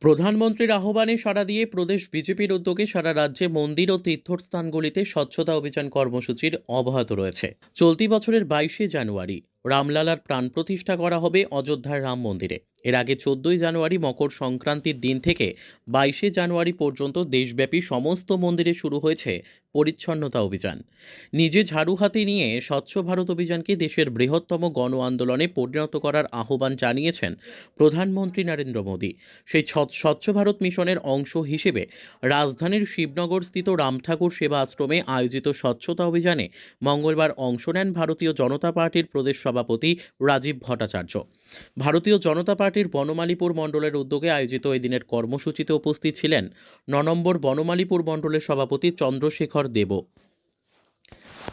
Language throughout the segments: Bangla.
প্রধানমন্ত্রীর আহ্বানে সাড়া দিয়ে প্রদেশ বিজেপির উদ্যোগে সারা রাজ্যে মন্দির ও তীর্থস্থানগুলিতে স্বচ্ছতা অভিযান কর্মসূচির অব্যাহত রয়েছে। চলতি বছরের 22শে জানুয়ারি রামলালার প্রাণ প্রতিষ্ঠা করা হবে অযোধ্যার রাম মন্দিরে। এর আগে 14ই জানুয়ারি মকর সংক্রান্তির দিন থেকে 22শে জানুয়ারি পর্যন্ত দেশব্যাপী সমস্ত মন্দিরে শুরু হয়েছে পরিচ্ছন্নতা অভিযান। নিজে ঝাড়ু হাতে নিয়ে স্বচ্ছ ভারত অভিযানকে দেশের বৃহত্তম গণ আন্দোলনে পরিণত করার আহ্বান জানিয়েছেন প্রধানমন্ত্রী নরেন্দ্র মোদী। সেই স্বচ্ছ ভারত মিশনের অংশ হিসেবে রাজধানীর শিবনগরস্থিত রামঠাকুর সেবা আশ্রমে আয়োজিত স্বচ্ছতা অভিযানে মঙ্গলবার অংশ নেন ভারতীয় জনতা পার্টির প্রদেশ সভাপতি রাজীব ভট্টাচার্য। ভারতীয় জনতা পার্টির বনমালীপুর মণ্ডলের উদ্যোগে আয়োজিত এই দিনের কর্মসূচিতে উপস্থিত ছিলেন 9 নম্বর বনমালীপুর মণ্ডলের সভাপতি চন্দ্রশেখর দেব।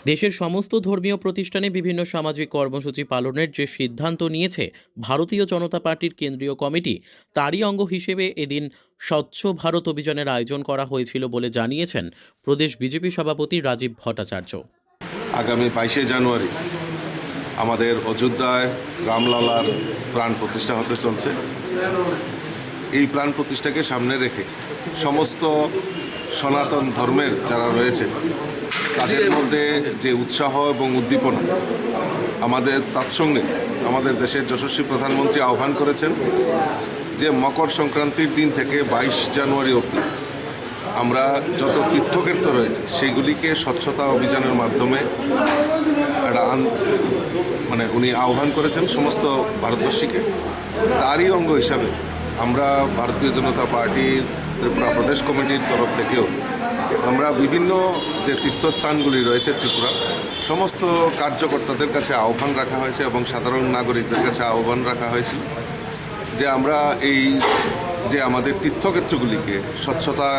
দেশের সমস্ত ধর্মীয় প্রতিষ্ঠানে বিভিন্ন সামাজিক কর্মসূচি পালনের যে সিদ্ধান্ত নিয়েছে ভারতীয় জনতা পার্টির কেন্দ্রীয় কমিটি, তারই অঙ্গ হিসেবে এদিন স্বচ্ছ ভারত অভিযানের আয়োজন করা হয়েছিল বলে জানিয়েছেন প্রদেশ বিজেপি সভাপতি রাজীব ভট্টাচার্য। আগামী 22শে জানুয়ারি আমাদের অযোধ্যায় রামলালার প্রাণ প্রতিষ্ঠা হতে চলছে। এই প্রাণ প্রতিষ্ঠাকে সামনে রেখে সমস্ত সনাতন ধর্মের যারা রয়েছে তাদের মধ্যে যে উৎসাহ এবং উদ্দীপনা, আমাদের তৎসঙ্গে আমাদের দেশের যশস্বী প্রধানমন্ত্রী আহ্বান করেছেন যে মকর সংক্রান্তির দিন থেকে 22 জানুয়ারি অবধি আমরা যত তীর্থক্ষেত্র রয়েছে সেইগুলিকে স্বচ্ছতা অভিযানের মাধ্যমে উনি আহ্বান করেছেন সমস্ত ভারতবাসীকে। তারই অঙ্গ হিসাবে আমরা ভারতীয় জনতা পার্টির ত্রিপুরা প্রদেশ কমিটির তরফ থেকেও আমরা বিভিন্ন যে তীর্থস্থানগুলি রয়েছে ত্রিপুরা, সমস্ত কার্যকর্তাদের কাছে আহ্বান রাখা হয়েছে এবং সাধারণ নাগরিকদের কাছে আহ্বান রাখা হয়েছিল যে আমরা এই যে আমাদের তীর্থক্ষেত্রগুলিকে স্বচ্ছতা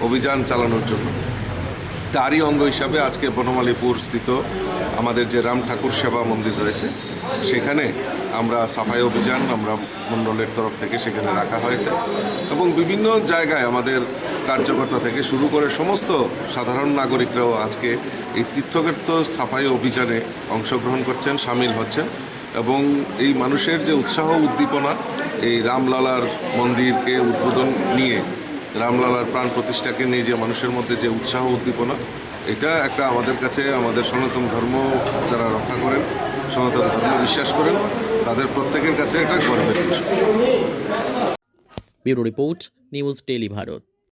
অভিযান চালানোর জন্য তারই অঙ্গ হিসাবে আজকে বনমালীপুর স্থিত আমাদের যে রাম ঠাকুর সেবা মন্দির রয়েছে সেখানে আমরা সাফাই অভিযান আমরা মণ্ডলের তরফ থেকে সেখানে রাখা হয়েছে এবং বিভিন্ন জায়গায় আমাদের কার্যকর্তা থেকে শুরু করে সমস্ত সাধারণ নাগরিকরাও আজকে এই তীর্থক্ষেত্র সাফাই অভিযানে অংশগ্রহণ করছেন, সামিল হচ্ছেন এবং এই মানুষের যে উৎসাহ উদ্দীপনা এই রামলালার মন্দিরকে উদ্বোধন নিয়ে, রামলালার প্রাণ প্রতিষ্ঠাকে নিয়ে যে মানুষের মধ্যে যে উৎসাহ উদ্দীপনা, এটা একটা আমাদের কাছে আমাদের সনাতন ধর্ম যারা রক্ষা করেন, সনাতন ধর্ম বিশ্বাস করেন, তাদের প্রত্যেকের কাছে একটা গর্বের বিষয়। Bureau report, news daily Bharat.